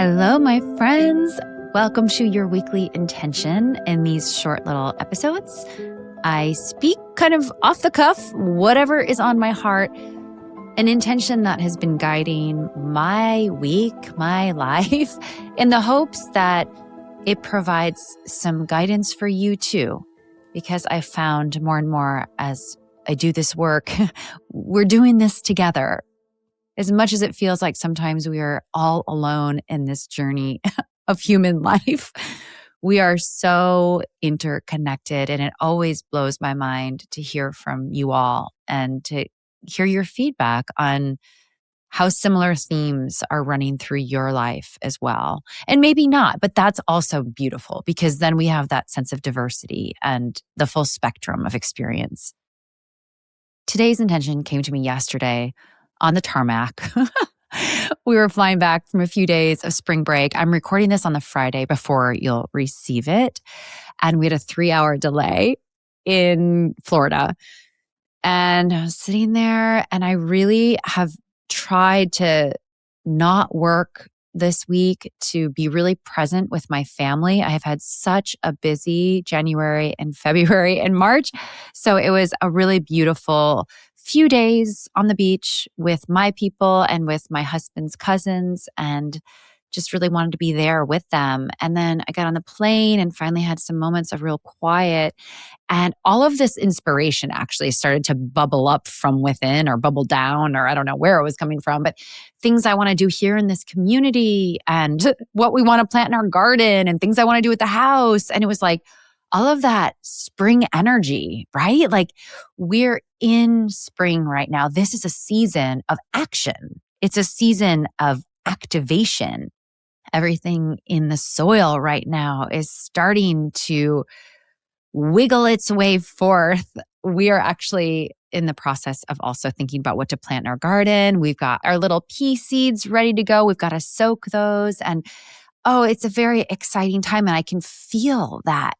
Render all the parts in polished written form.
Hello, my friends. Welcome to your weekly intention. In these short little episodes, I speak kind of off the cuff, whatever is on my heart, an intention that has been guiding my week, my life, in the hopes that it provides some guidance for you too. Because I found more and more as I do this work, we're doing this together. As much as it feels like sometimes we are all alone in this journey of human life, we are so interconnected, and it always blows my mind to hear from you all and to hear your feedback on how similar themes are running through your life as well. And maybe not, but that's also beautiful because then we have that sense of diversity and the full spectrum of experience. Today's intention came to me yesterday on the tarmac. We were flying back from a few days of spring break. I'm recording this on the Friday before you'll receive it. And we had a 3-hour delay in Florida. And I was sitting there and I really have tried to not work this week, to be really present with my family. I have had such a busy January and February and March. So it was a really beautiful few days on the beach with my people and with my husband's cousins, and just really wanted to be there with them. And then I got on the plane and finally had some moments of real quiet. And all of this inspiration actually started to bubble up from within, or bubble down, or I don't know where it was coming from, but things I want to do here in this community and what we want to plant in our garden and things I want to do at the house. And it was like all of that spring energy, right? Like we're in spring right now. This is a season of action. It's a season of activation. Everything in the soil right now is starting to wiggle its way forth. We are actually in the process of also thinking about what to plant in our garden. We've got our little pea seeds ready to go. We've got to soak those. And it's a very exciting time. And I can feel that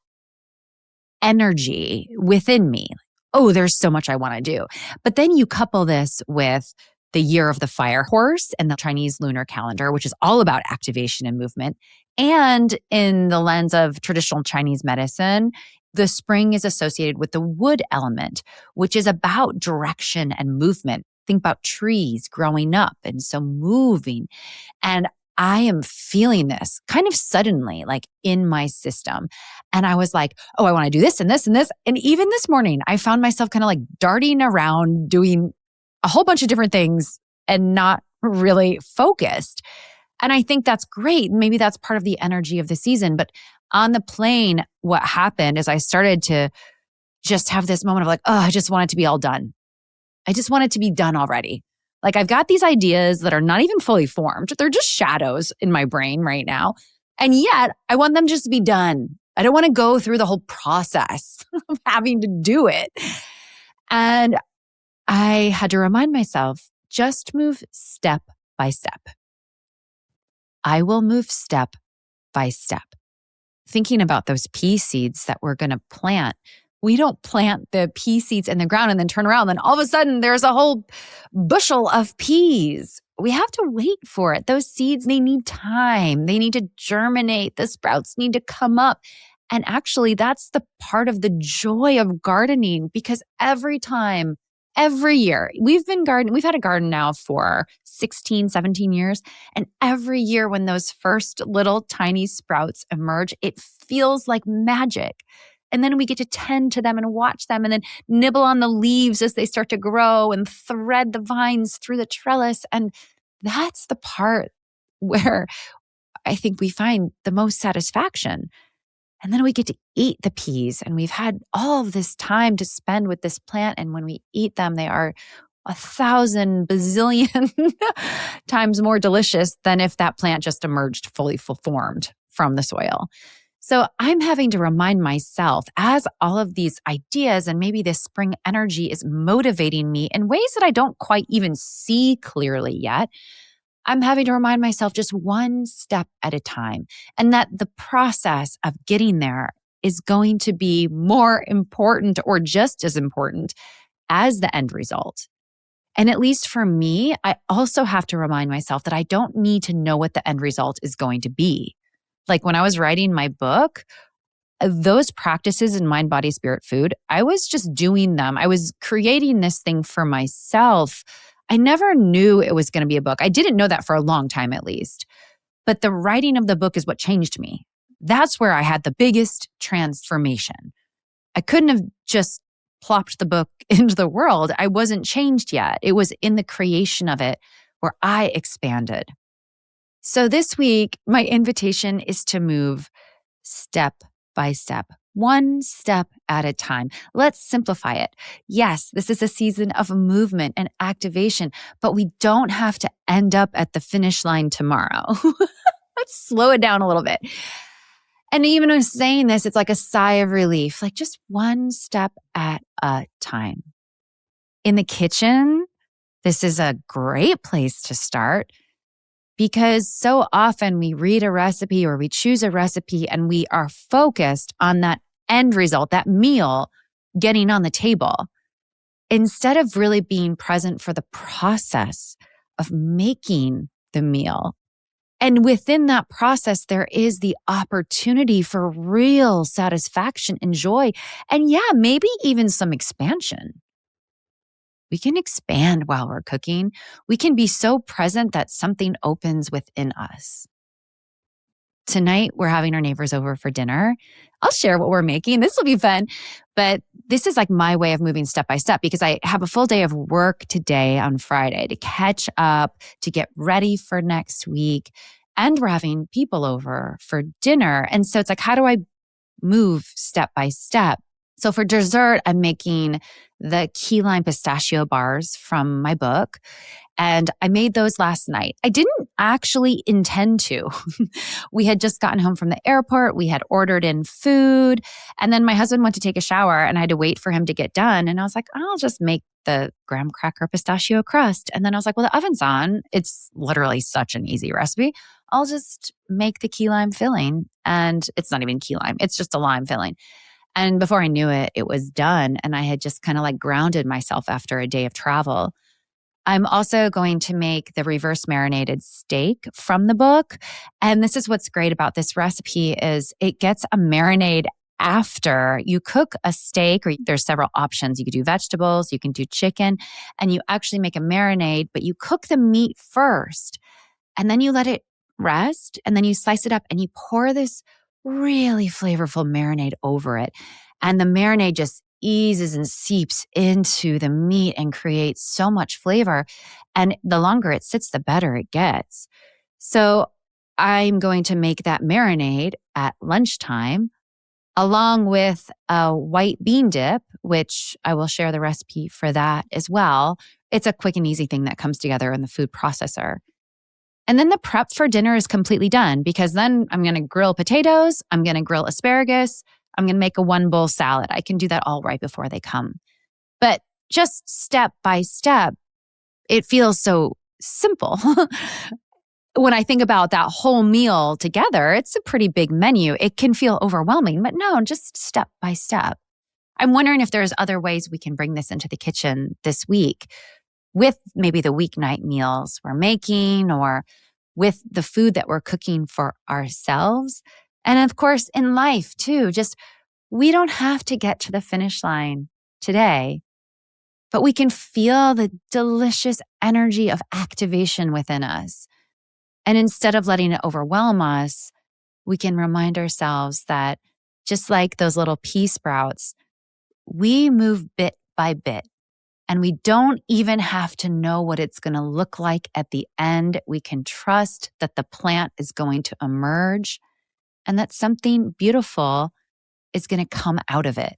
energy within me. There's so much I want to do. But then you couple this with the year of the fire horse and the Chinese lunar calendar, which is all about activation and movement. And in the lens of traditional Chinese medicine, the spring is associated with the wood element, which is about direction and movement. Think about trees growing up and so moving. And I am feeling this kind of suddenly, like in my system. And I was like, I want to do this and this and this. And even this morning, I found myself kind of like darting around doing a whole bunch of different things and not really focused. And I think that's great. Maybe that's part of the energy of the season. But on the plane, what happened is I started to just have this moment of like, I just want it to be all done. I just want it to be done already. Like I've got these ideas that are not even fully formed. They're just shadows in my brain right now. And yet I want them just to be done. I don't want to go through the whole process of having to do it. And I had to remind myself, just move step by step. I will move step by step. Thinking about those pea seeds that we're going to plant, we don't plant the pea seeds in the ground and then turn around. Then all of a sudden there's a whole bushel of peas. We have to wait for it. Those seeds, they need time. They need to germinate. The sprouts need to come up. And actually, that's the part of the joy of gardening, because every year, we've had a garden now for 16, 17 years. And every year when those first little tiny sprouts emerge, it feels like magic. And then we get to tend to them and watch them and then nibble on the leaves as they start to grow and thread the vines through the trellis. And that's the part where I think we find the most satisfaction. And then we get to eat the peas, and we've had all of this time to spend with this plant. And when we eat them, they are 1,000 bazillion times more delicious than if that plant just emerged fully formed from the soil. So I'm having to remind myself, as all of these ideas and maybe this spring energy is motivating me in ways that I don't quite even see clearly yet, I'm having to remind myself just one step at a time, and that the process of getting there is going to be more important or just as important as the end result. And at least for me, I also have to remind myself that I don't need to know what the end result is going to be. Like when I was writing my book, those practices in mind, body, spirit, food, I was just doing them. I was creating this thing for myself. I never knew it was going to be a book. I didn't know that for a long time, at least. But the writing of the book is what changed me. That's where I had the biggest transformation. I couldn't have just plopped the book into the world. I wasn't changed yet. It was in the creation of it where I expanded. So this week, my invitation is to move step by step, one step at a time. Let's simplify it. Yes, this is a season of movement and activation, but we don't have to end up at the finish line tomorrow. Let's slow it down a little bit. And even when saying this, it's like a sigh of relief, like just one step at a time. In the kitchen, this is a great place to start because so often we read a recipe or we choose a recipe and we are focused on that end result, that meal getting on the table, instead of really being present for the process of making the meal. And within that process, there is the opportunity for real satisfaction and joy. And yeah, maybe even some expansion. We can expand while we're cooking. We can be so present that something opens within us. Tonight, we're having our neighbors over for dinner. I'll share what we're making. This will be fun. But this is like my way of moving step by step because I have a full day of work today on Friday to catch up, to get ready for next week. And we're having people over for dinner. And so it's like, how do I move step by step? So for dessert, I'm making the key lime pistachio bars from my book. And I made those last night. I didn't actually intend to. We had just gotten home from the airport. We had ordered in food. And then my husband went to take a shower and I had to wait for him to get done. And I was like, I'll just make the graham cracker pistachio crust. And then I was like, well, the oven's on. It's literally such an easy recipe. I'll just make the key lime filling. And it's not even key lime. It's just a lime filling. And before I knew it, it was done. And I had just kind of like grounded myself after a day of travel. I'm also going to make the reverse marinated steak from the book. And this is what's great about this recipe is it gets a marinade after you cook a steak, or there's several options. You could do vegetables, you can do chicken, and you actually make a marinade, but you cook the meat first and then you let it rest and then you slice it up and you pour this really flavorful marinade over it. And the marinade just eases and seeps into the meat and creates so much flavor. And the longer it sits, the better it gets. So I'm going to make that marinade at lunchtime along with a white bean dip, which I will share the recipe for that as well. It's a quick and easy thing that comes together in the food processor. And then the prep for dinner is completely done because then I'm going to grill potatoes. I'm going to grill asparagus. I'm going to make a one bowl salad. I can do that all right before they come. But just step by step, it feels so simple. When I think about that whole meal together, it's a pretty big menu. It can feel overwhelming, but no, just step by step. I'm wondering if there's other ways we can bring this into the kitchen this week with maybe the weeknight meals we're making or with the food that we're cooking for ourselves. And of course, in life too, just we don't have to get to the finish line today, but we can feel the delicious energy of activation within us. And instead of letting it overwhelm us, we can remind ourselves that just like those little pea sprouts, we move bit by bit. And we don't even have to know what it's going to look like at the end. We can trust that the plant is going to emerge and that something beautiful is going to come out of it.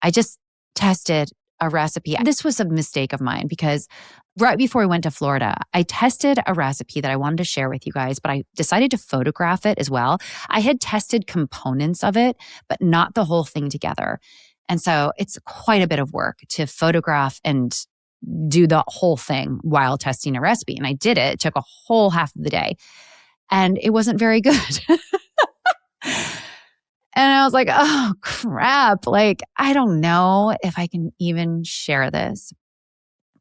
I just tested a recipe. This was a mistake of mine because right before we went to Florida, I tested a recipe that I wanted to share with you guys, but I decided to photograph it as well. I had tested components of it, but not the whole thing together. And so it's quite a bit of work to photograph and do the whole thing while testing a recipe. And I did it. It took a whole half of the day and it wasn't very good. And I was like, oh crap. Like, I don't know if I can even share this.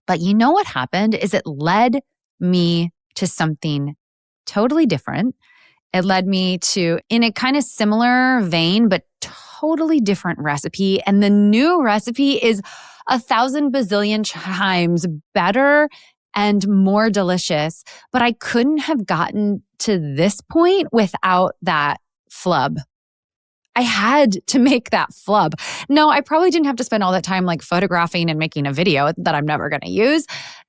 But you know what happened is it led me to something totally different. It led me to, in a kind of similar vein, but totally different recipe. And the new recipe is 1,000 bazillion times better and more delicious. But I couldn't have gotten to this point without that flub. I had to make that flub. No, I probably didn't have to spend all that time like photographing and making a video that I'm never going to use.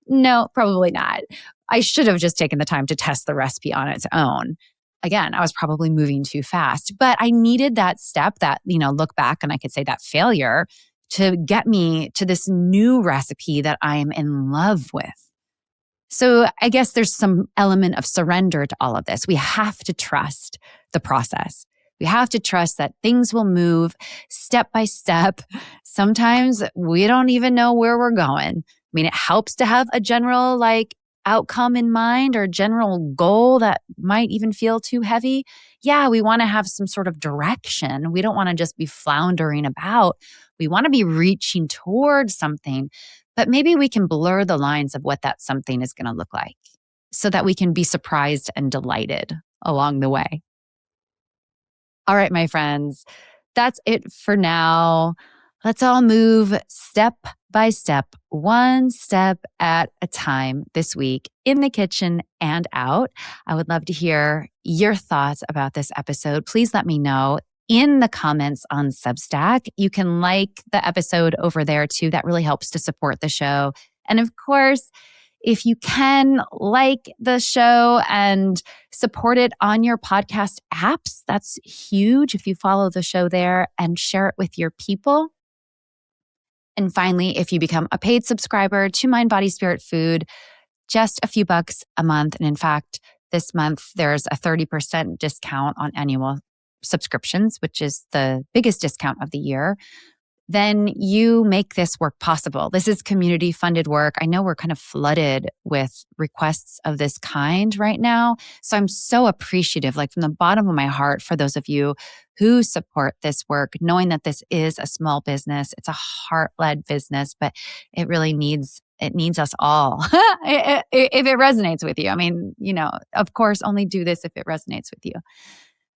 No, probably not. I should have just taken the time to test the recipe on its own. Again, I was probably moving too fast, but I needed that step, that, look back and I could say that failure to get me to this new recipe that I am in love with. So I guess there's some element of surrender to all of this. We have to trust the process. We have to trust that things will move step by step. Sometimes we don't even know where we're going. I mean, it helps to have a general outcome in mind or general goal that might even feel too heavy. Yeah, we want to have some sort of direction. We don't want to just be floundering about. We want to be reaching towards something, but maybe we can blur the lines of what that something is going to look like so that we can be surprised and delighted along the way. All right, my friends, that's it for now. Let's all move step by step, one step at a time this week in the kitchen and out. I would love to hear your thoughts about this episode. Please let me know in the comments on Substack. You can like the episode over there too. That really helps to support the show. And of course, if you can like the show and support it on your podcast apps, that's huge. If you follow the show there and share it with your people. And finally, if you become a paid subscriber to Mind, Body, Spirit, Food, just a few bucks a month. And in fact, this month, there's a 30% discount on annual subscriptions, which is the biggest discount of the year. Then you make this work possible. This is community funded work. I know we're kind of flooded with requests of this kind right now. So I'm so appreciative, from the bottom of my heart, for those of you who support this work, knowing that this is a small business. It's a heart-led business, but it really needs us all. If it resonates with you. I mean, of course, only do this if it resonates with you.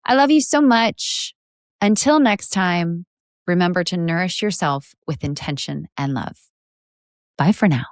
I love you so much. Until next time, remember to nourish yourself with intention and love. Bye for now.